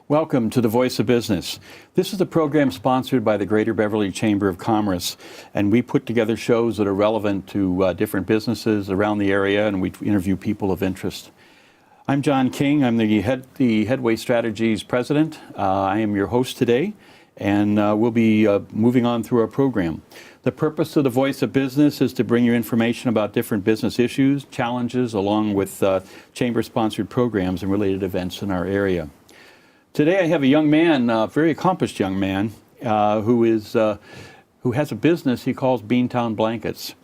Welcome to The Voice of Business. This is a program sponsored by the Greater Beverly Chamber of Commerce, and we put together shows that are relevant to different businesses around the area, and we interview people of interest. I'm John King. I'm the Headway Strategies President. I am your host today, and we'll be moving on through our program. The purpose of The Voice of Business is to bring you information about different business issues, challenges, along with chamber-sponsored programs and related events in our area. Today I have a young man, a very accomplished young man, who has a business he calls Beantown Blankets.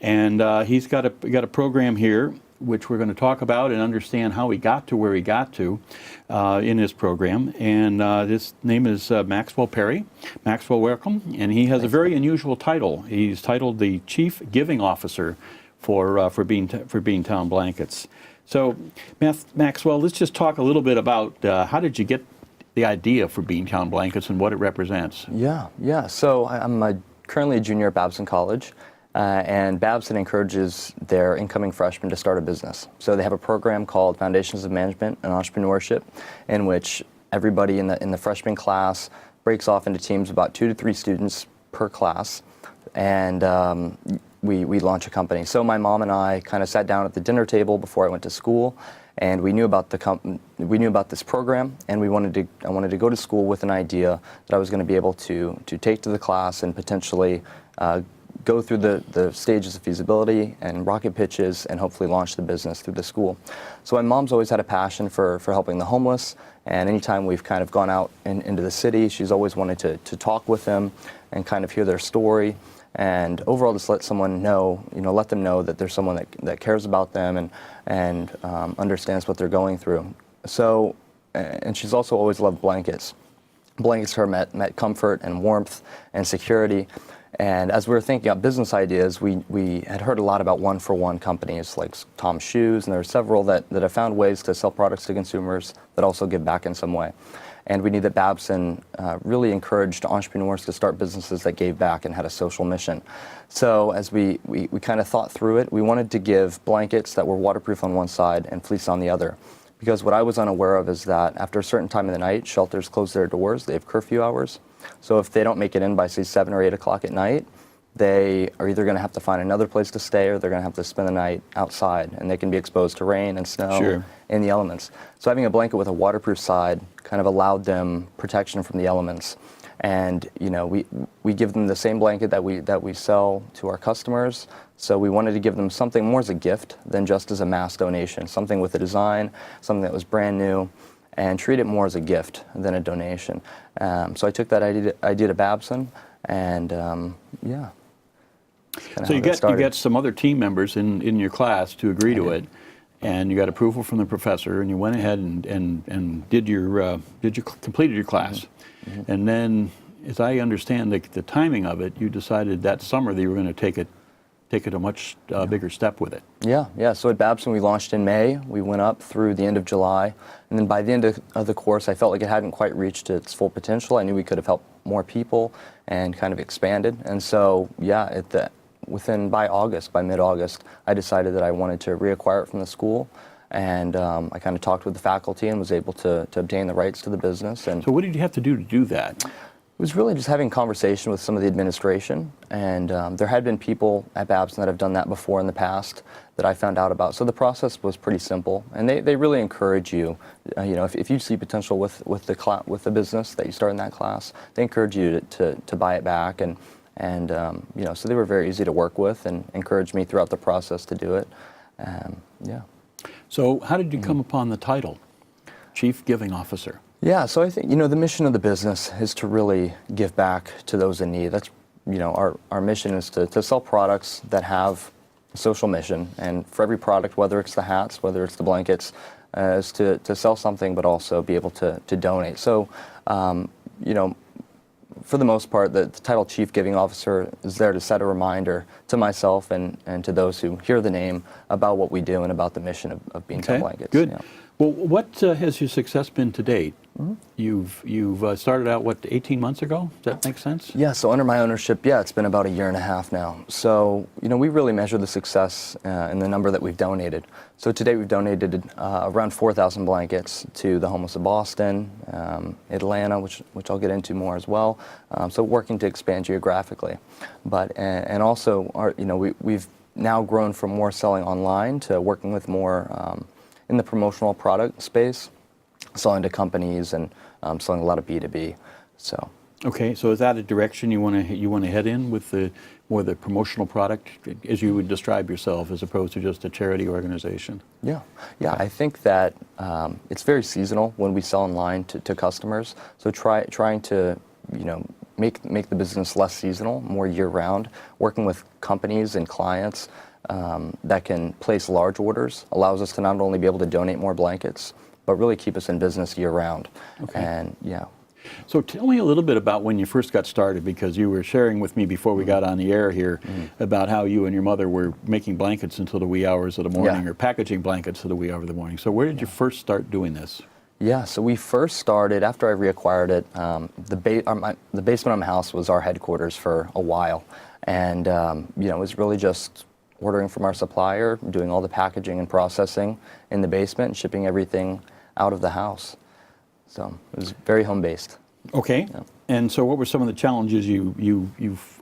And he's got a program here which we're going to talk about and understand how he got to where he got to in his program. And his name is Maxwell Perry. Maxwell, welcome. And he has a very unusual title. He's titled the Chief Giving Officer for Beantown Blankets. So, Maxwell, let's just talk a little bit about how did you get the idea for Beantown Blankets and what it represents? Yeah. So I'm currently a junior at Babson College. And Babson encourages their incoming freshmen to start a business. So they have a program called Foundations of Management and Entrepreneurship, in which everybody in the freshman class breaks off into teams, about 2 to 3 students per class, and we launch a company. So my mom and I kind of sat down at the dinner table before I went to school, and we knew about this program, and I wanted to go to school with an idea that I was going to be able to take to the class and potentially go through the stages of feasibility and rocket pitches and hopefully launch the business through the school. So my mom's always had a passion for helping the homeless, and anytime we've kind of gone out into the city, she's always wanted to talk with them and kind of hear their story, and overall just let someone know, let them know that there's someone that cares about them and understands what they're going through. So, and she's also always loved blankets. Blankets to her meant comfort and warmth and security. And as we were thinking about business ideas, we had heard a lot about one-for-one companies like Tom's Shoes, and there are several that have found ways to sell products to consumers that also give back in some way. And we knew that Babson really encouraged entrepreneurs to start businesses that gave back and had a social mission. So as we kind of thought through it, we wanted to give blankets that were waterproof on one side and fleece on the other. Because what I was unaware of is that after a certain time of the night, shelters close their doors. They have curfew hours. So if they don't make it in by, say, 7 or 8 o'clock at night, they are either going to have to find another place to stay, or they're going to have to spend the night outside, and they can be exposed to rain and snow and the elements. So having a blanket with a waterproof side kind of allowed them protection from the elements. And we give them the same blanket that we sell to our customers. So we wanted to give them something more as a gift than just as a mass donation, something with a design, something that was brand new, and treat it more as a gift than a donation. So I took that idea to Babson, and So you get some other team members in your class to agree to it, and you got approval from the professor, and you went ahead and completed your class. Mm-hmm. And then, as I understand the timing of it, you decided that summer that you were going to take it a much bigger step with it. Yeah. So at Babson, we launched in May. We went up through the end of July. And then by the end of the course, I felt like it hadn't quite reached its full potential. I knew we could have helped more people and kind of expanded. And so, by mid-August, I decided that I wanted to reacquire it from the school. And I kind of talked with the faculty and was able to obtain the rights to the business. And so what did you have to do that? It was really just having conversation with some of the administration, and there had been people at Babson that have done that before in the past that I found out about. So the process was pretty simple, and they really encourage you. If you see potential with the business that you start in that class, they encourage you to buy it back, and so they were very easy to work with and encouraged me throughout the process to do it. So how did you come upon the title, Chief Giving Officer? Yeah, so I think, the mission of the business is to really give back to those in need. That's, our mission is to sell products that have a social mission. And for every product, whether it's the hats, whether it's the blankets, is to sell something, but also be able to donate. So, for the most part, the title Chief Giving Officer is there to set a reminder to myself and to those who hear the name about what we do and about the mission of Beantown Blankets. Good. Well, what has your success been to date? You've started out, what, 18 months ago? Does that make sense? Yeah, so under my ownership, it's been about a year and a half now. So, we really measure the success in the number that we've donated. So today we've donated around 4,000 blankets to the homeless of Boston, Atlanta, which I'll get into more as well. So working to expand geographically. But, and also, we've now grown from more selling online to working with more in the promotional product space, selling to companies and selling a lot of B2B. So. Okay, so is that a direction you want to head in with the more the promotional product, as you would describe yourself, as opposed to just a charity organization? Yeah. I think that it's very seasonal when we sell online to customers. So trying to make the business less seasonal, more year-round, working with companies and clients that can place large orders allows us to not only be able to donate more blankets, but really keep us in business year-round. Okay. And yeah. So tell me a little bit about when you first got started, because you were sharing with me before we got on the air here about how you and your mother were making blankets until the wee hours of the morning, or packaging blankets until the wee hours of the morning. So where did you first start doing this? Yeah, so we first started, after I reacquired it, the basement of my house was our headquarters for a while. And it was really just ordering from our supplier, doing all the packaging and processing in the basement, and shipping everything out of the house. So it was very home-based. Okay. Yeah. And so what were some of the challenges you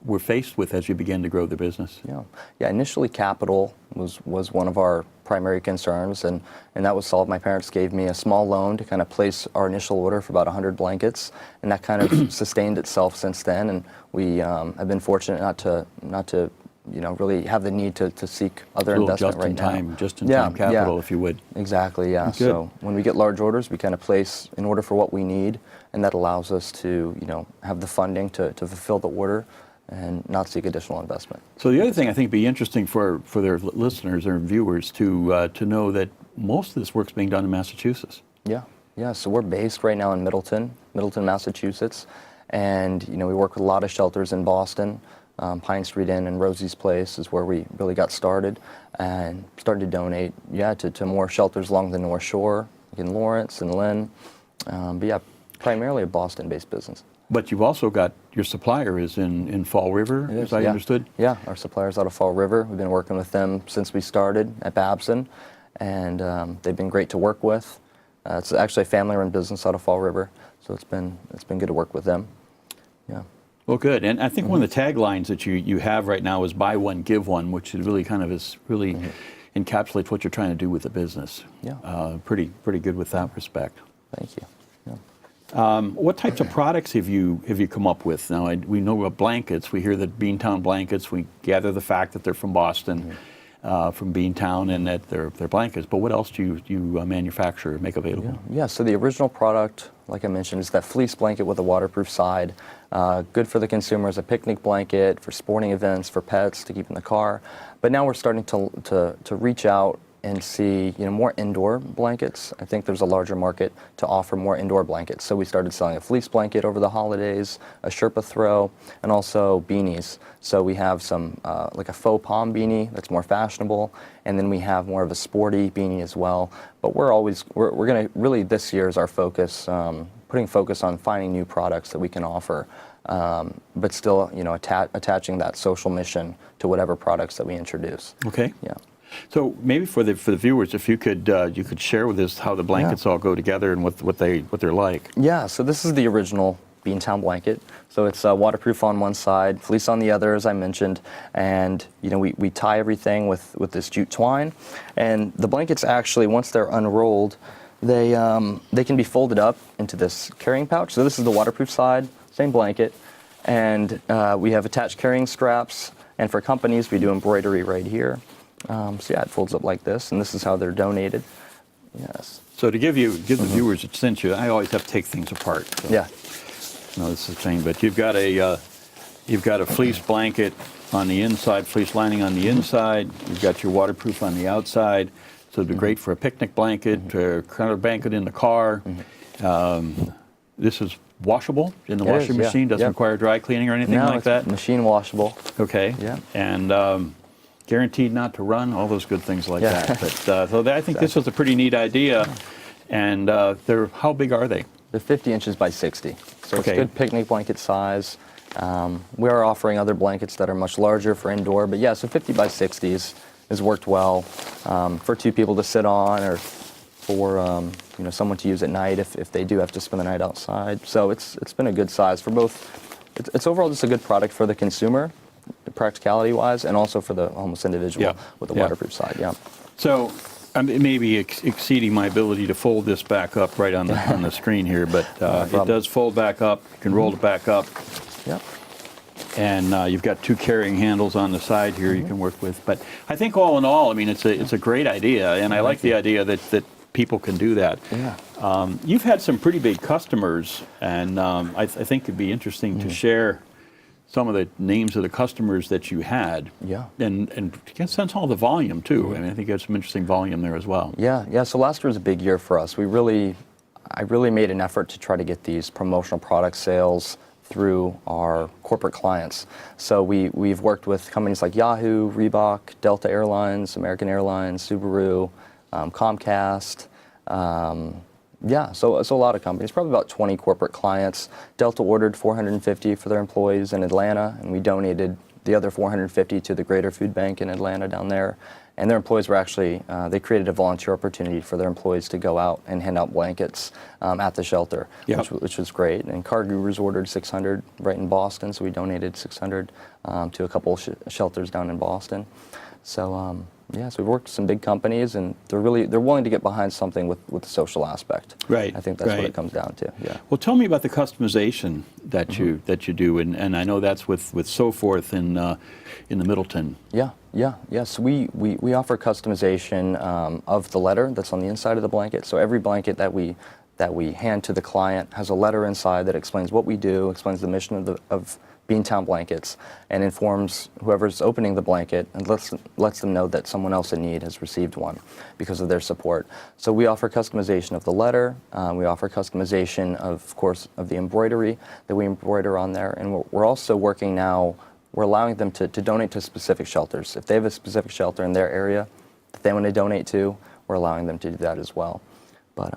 were faced with as you began to grow the business? Yeah. Initially capital was one of our primary concerns, and that was solved. My parents gave me a small loan to kind of place our initial order for about 100 blankets, and that kind of sustained itself since then. And we have been fortunate not to really have the need to seek other investment right now. Just-in-time capital, if you would. Exactly, yeah. Good. So when we get large orders, we kind of place an order for what we need, and that allows us to, have the funding to fulfill the order and not seek additional investment. So the other thing I think would be interesting for their listeners or viewers to know that most of this work's being done in Massachusetts. Yeah. So we're based right now in Middleton, Massachusetts, and we work with a lot of shelters in Boston. Pine Street Inn and Rosie's Place is where we really got started and started to donate, to more shelters along the North Shore, like in Lawrence and Lynn. But primarily a Boston-based business. But you've also got your supplier is in Fall River, as I understood? Yeah, our supplier's out of Fall River. We've been working with them since we started at Babson, and they've been great to work with. It's actually a family-run business out of Fall River, so it's been good to work with them. Yeah. Well, good. And I think one of the taglines that you have right now is buy one, give one, which is really encapsulates what you're trying to do with the business. Yeah. Pretty good with that respect. Thank you. Yeah. What types of products have you come up with? Now, we know about blankets. We hear that Beantown blankets. We gather the fact that they're from Boston, from Beantown, and that they're blankets. But what else do you manufacture and make available? Yeah. So the original product, like I mentioned, is that fleece blanket with a waterproof side. Good for the consumer as a picnic blanket, for sporting events, for pets to keep in the car. But now we're starting to reach out and see more indoor blankets. I think there's a larger market to offer more indoor blankets. So we started selling a fleece blanket over the holidays, a Sherpa throw, and also beanies. So we have some like a faux palm beanie that's more fashionable, and then we have more of a sporty beanie as well. But we're going to really, this year is our focus, putting focus on finding new products that we can offer, but still attaching that social mission to whatever products that we introduce. Okay. Yeah. So maybe for the viewers, if you could share with us how the blankets all go together and what they're like. Yeah. So this is the original Beantown blanket. So it's waterproof on one side, fleece on the other, as I mentioned, and we tie everything with this jute twine. And the blankets actually, once they're unrolled, they can be folded up into this carrying pouch. So this is the waterproof side, same blanket, and we have attached carrying straps. And for companies, we do embroidery right here. So yeah, it folds up like this, and this is how they're donated. Yes. So to give the viewers a sense, I always have to take things apart. So. Yeah. No, this is the thing, but you've got a fleece blanket on the inside, fleece lining on the inside. You've got your waterproof on the outside, so it'd be great for a picnic blanket, kind of blanket in the car. This is washable in the washing machine. Doesn't require dry cleaning or anything like that. Machine washable. Okay. Yeah. And guaranteed not to run. All those good things like that. But so I think this was a pretty neat idea. And how big are they? They're 50 inches by 60, so Okay. it's good picnic blanket size. We are offering other blankets that are much larger for indoor, but yeah, so 50 by 60s has worked well for two people to sit on, or for someone to use at night if they do have to spend the night outside. So it's been a good size for both. It's overall just a good product for the consumer, practicality-wise, and also for the homeless individual Yeah. with the Yeah. waterproof side. Yeah. So it may be exceeding my ability to fold this back up right on the screen here, but it does fold back up. You can roll it back up. Yep. And you've got two carrying handles on the side here you can work with. But I think all in all, I mean, it's a great idea, and I like the idea that people can do that. Yeah. You've had some pretty big customers, and I think it'd be interesting to share some of the names of the customers that you had. Yeah. And get a sense of all the volume, too. I mean, I think you had some interesting volume there as well. Yeah. So last year was a big year for us. I really made an effort to try to get these promotional product sales through our corporate clients. So we've worked with companies like Yahoo, Reebok, Delta Airlines, American Airlines, Subaru, Comcast. So a lot of companies, probably about 20 corporate clients. Delta ordered 450 for their employees in Atlanta, and we donated the other 450 to the Greater Food Bank in Atlanta down there. And their employees were actually, they created a volunteer opportunity for their employees to go out and hand out blankets at the shelter, Yep. which was great. And Car Gurus ordered 600 right in Boston, so we donated 600 to a couple shelters down in Boston. So so we've worked with some big companies, and they're willing to get behind something with the social aspect. Right. I think that's what right. it comes down to. Yeah. Well, tell me about the customization that you do, and I know that's with So Forth in the Middleton. Yeah. So we offer customization of the letter that's on the inside of the blanket. So every blanket that we hand to the client has a letter inside that explains what we do, explains the mission of Beantown blankets, and informs whoever's opening the blanket and lets them know that someone else in need has received one because of their support. So we offer customization of the letter. We offer customization, of course, of the embroidery that we embroider on there, and we're also working now. We're allowing them to donate to specific shelters. If they have a specific shelter in their area that they want to donate to, we're allowing them to do that as well. But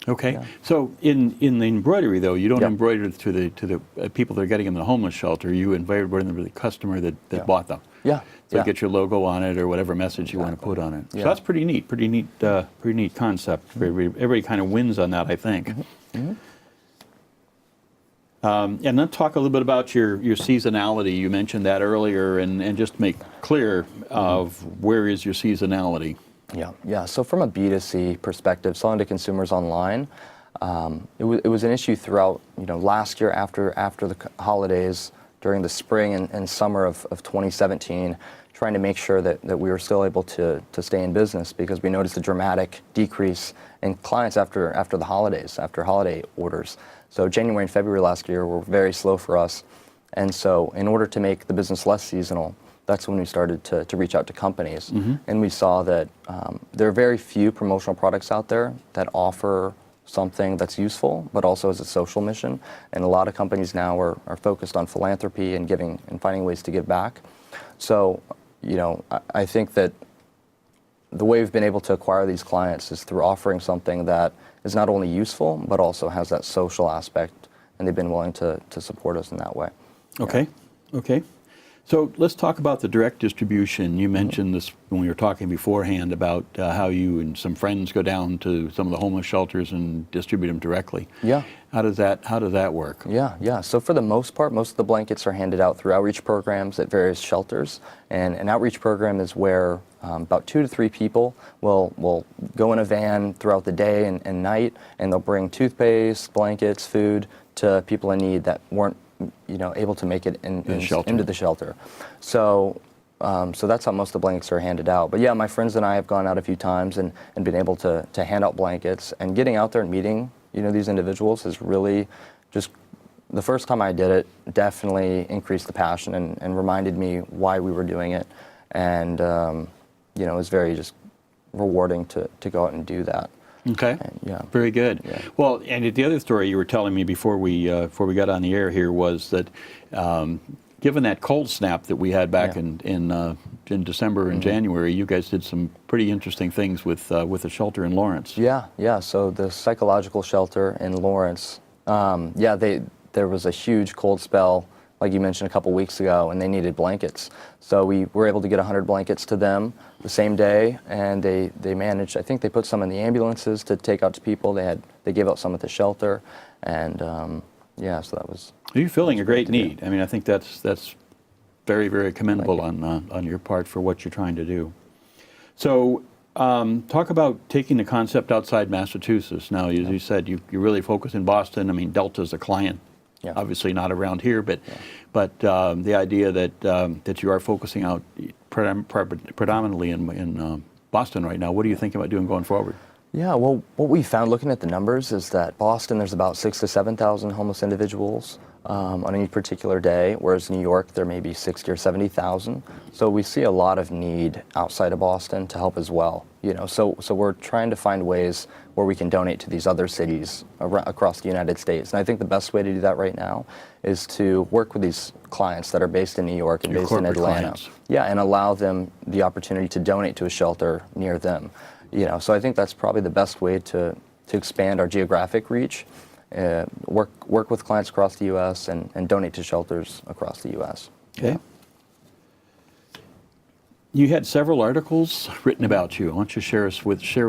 Okay. Yeah. So in the embroidery, though, you don't Yep. embroider to the people that are getting them in the homeless shelter. You embroider them to the customer that bought them. Yeah. So you get your logo on it or whatever message you want to put on it. So Yeah. that's pretty neat. Pretty neat concept. Everybody kind of wins on that, I think. And then talk a little bit about your seasonality. You mentioned that earlier, and just make clear of where is your seasonality. Yeah. So from a B2C perspective, selling to consumers online, it was an issue throughout. Last year after the holidays, during the spring and summer of 2017, trying to make sure that we were still able to stay in business, because we noticed a dramatic decrease in clients after the holidays, after holiday orders. So January and February last year were very slow for us, and so in order to make the business less seasonal, that's when we started to reach out to companies. And we saw that there are very few promotional products out there that offer something that's useful, but also has a social mission. And a lot of companies now are focused on philanthropy and giving and finding ways to give back. So, I think that the way we've been able to acquire these clients is through offering something that is not only useful, but also has that social aspect, and they've been willing to support us in that way. Okay. So let's talk about the direct distribution. You mentioned this when we were talking beforehand about how you and some friends go down to some of the homeless shelters and distribute them directly. Yeah. How does that work? Yeah. So for the most part, most of the blankets are handed out through outreach programs at various shelters. And an outreach program is where about 2 to 3 people will go in a van throughout the day and night, and they'll bring toothpaste, blankets, food to people in need that weren't able to make it into the shelter. So that's how most of the blankets are handed out. But yeah, my friends and I have gone out a few times and been able to hand out blankets, and getting out there and meeting these individuals is really just, the first time I did it, definitely increased the passion and reminded me why we were doing it. And it was very just rewarding to go out and do that. Okay. Yeah. Very good. Yeah. Well, and the other story you were telling me before we got on the air here was that given that cold snap that we had back Yeah. in December and January, you guys did some pretty interesting things with a shelter in Lawrence. Yeah. So the psychological shelter in Lawrence, there was a huge cold spell, like you mentioned a couple weeks ago, and they needed blankets. So we were able to get 100 blankets to them the same day, and they managed. I think they put some in the ambulances to take out to people. They gave out some at the shelter, and so that was. You're filling a great need. I mean, I think that's very, very commendable on your part for what you're trying to do. So, talk about taking the concept outside Massachusetts. Now, as you said, you really focus in Boston. I mean, Delta's a client. Yeah. Obviously not around here, but the idea that you are focusing out predominantly in Boston right now. What are you thinking about doing going forward? Yeah, well, what we found looking at the numbers is that Boston, there's about 6,000 to 7,000 homeless individuals on any particular day, whereas New York, there may be 60 or 70,000. So we see a lot of need outside of Boston to help as well. So we're trying to find ways where we can donate to these other cities across the United States. And I think the best way to do that right now is to work with these clients that are based in New York and based in Atlanta. Clients. Yeah, and allow them the opportunity to donate to a shelter near them. So I think that's probably the best way to expand our geographic reach, work with clients across the U.S. and donate to shelters across the U.S. Okay. You had several articles written about you. Why don't you share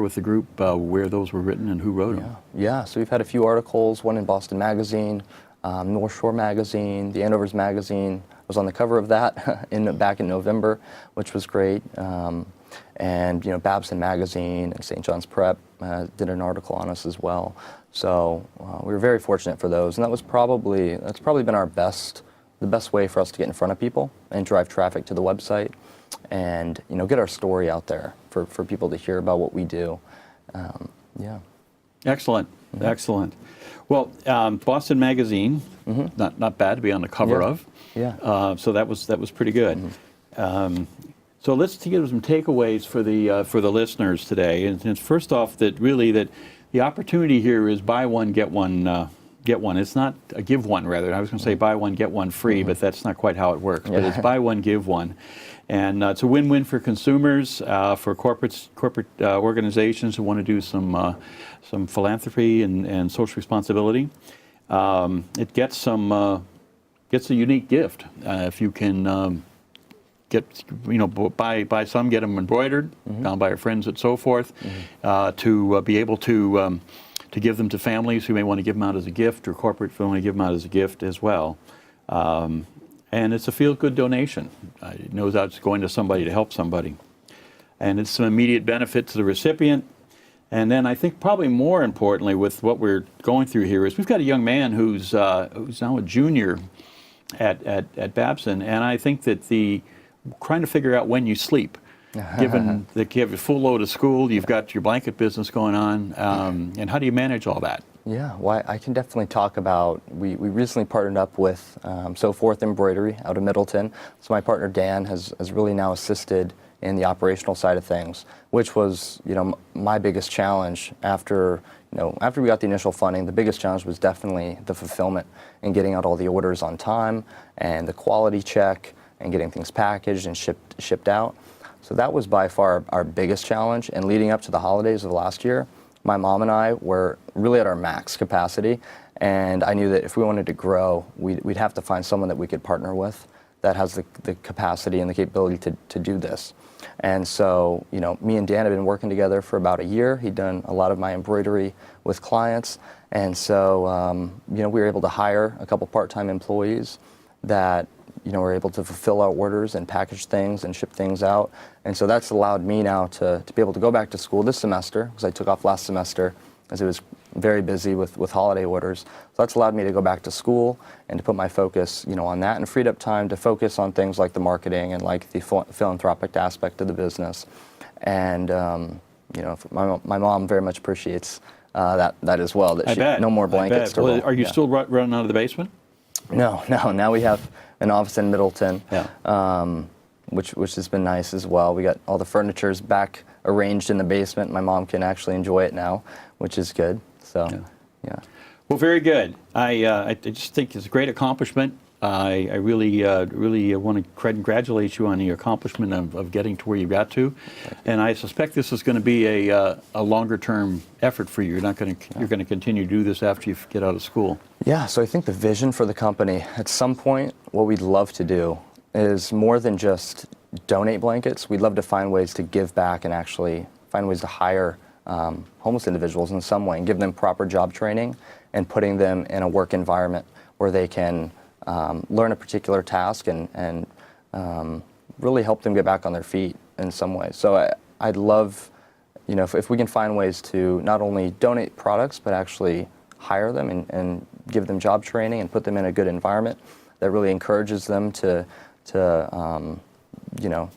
with the group where those were written and who wrote them? Yeah, so we've had a few articles, one in Boston Magazine, North Shore Magazine, the Andover's Magazine. I was on the cover of that back in November, which was great. And Babson Magazine and St. John's Prep did an article on us as well. So we were very fortunate for those, and that's probably been the best way for us to get in front of people and drive traffic to the website, and get our story out there for people to hear about what we do. Excellent, excellent. Well, Boston Magazine, not bad to be on the cover of. Yeah. So that was pretty good. So let's give some takeaways for the listeners today. And first off, that the opportunity here is buy one, get one. It's not a give one, rather. I was going to say buy one, get one free, but that's not quite how it works. But it's buy one, give one. And it's a win-win for consumers, for corporate organizations who want to do some philanthropy and social responsibility. It gets a unique gift if you can. Buy some, get them embroidered, found by our friends and so forth, to be able to give them to families who may want to give them out as a gift, or corporate who want to give them out as a gift as well. And it's a feel-good donation. It knows that it's going to somebody to help somebody. And it's some immediate benefit to the recipient. And then I think probably more importantly with what we're going through here is we've got a young man who's now a junior at Babson, and I think that trying to figure out when you sleep, given that you have a full load of school, you've got your blanket business going on, and how do you manage all that? Yeah, well, I can definitely talk about, we recently partnered up with So Forth Embroidery out of Middleton. So my partner Dan has really now assisted in the operational side of things, which was, my biggest challenge after we got the initial funding. The biggest challenge was definitely the fulfillment and getting out all the orders on time and the quality check and getting things packaged and shipped out. So that was by far our biggest challenge. And leading up to the holidays of last year, my mom and I were really at our max capacity. And I knew that if we wanted to grow, we'd have to find someone that we could partner with that has the capacity and the capability to do this. And so, me and Dan have been working together for about a year. He'd done a lot of my embroidery with clients. And so, we were able to hire a couple part-time employees that we're able to fulfill our orders and package things and ship things out. And so that's allowed me now to be able to go back to school this semester, because I took off last semester as it was very busy with holiday orders. So that's allowed me to go back to school and to put my focus on that, and freed up time to focus on things like the marketing and like the philanthropic aspect of the business. And my mom very much appreciates that as well, that no more blankets to roll. Are you still running out of the basement? No. Now we have an office in Middleton, which has been nice as well. We got all the furniture's back arranged in the basement. My mom can actually enjoy it now, which is good. So, yeah. Well, very good. I just think it's a great accomplishment. I really want to congratulate you on the accomplishment of getting to where you got to, and I suspect this is going to be a longer-term effort for you. You're going to continue to do this after you get out of school. Yeah, so I think the vision for the company, at some point, what we'd love to do is more than just donate blankets. We'd love to find ways to give back and actually find ways to hire homeless individuals in some way and give them proper job training and putting them in a work environment where they can learn a particular task and really help them get back on their feet in some way. So I'd love, if we can find ways to not only donate products, but actually hire them and give them job training and put them in a good environment that really encourages them to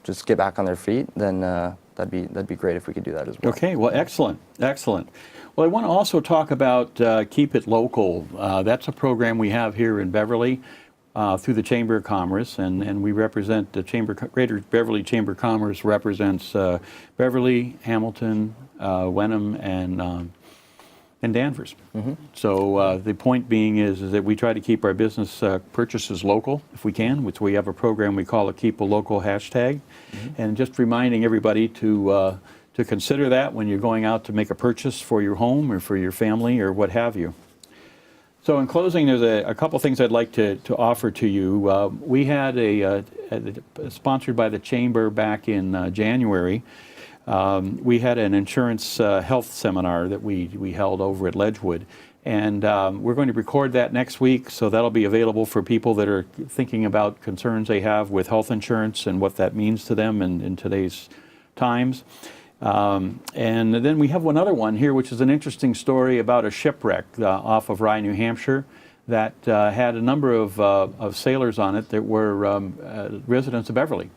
just get back on their feet, then that'd be great if we could do that as well. Okay, well, excellent. Well, I want to also talk about Keep It Local. That's a program we have here in Beverly through the Chamber of Commerce, and we represent the Greater Beverly Chamber of Commerce represents Beverly, Hamilton, Wenham, and Danvers. Mm-hmm. So the point being is that we try to keep our business purchases local if we can, which we have a program we call a Keep a Local hashtag, and just reminding everybody to consider that when you're going out to make a purchase for your home or for your family or what have you. So in closing, there's a couple things I'd like to offer to you. We had sponsored by the Chamber back in January. We had an insurance health seminar that we held over at Ledgewood, and we're going to record that next week, so that'll be available for people that are thinking about concerns they have with health insurance and what that means to them in today's times. And then we have one other one here, which is an interesting story about a shipwreck off of Rye, New Hampshire, that had a number of sailors on it that were residents of Beverly.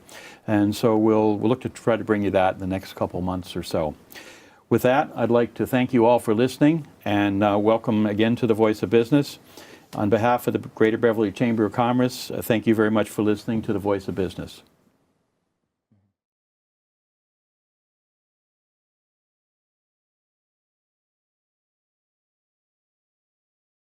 And so we'll look to try to bring you that in the next couple months or so. With that, I'd like to thank you all for listening and welcome again to the Voice of Business. On behalf of the Greater Beverly Chamber of Commerce, thank you very much for listening to the Voice of Business.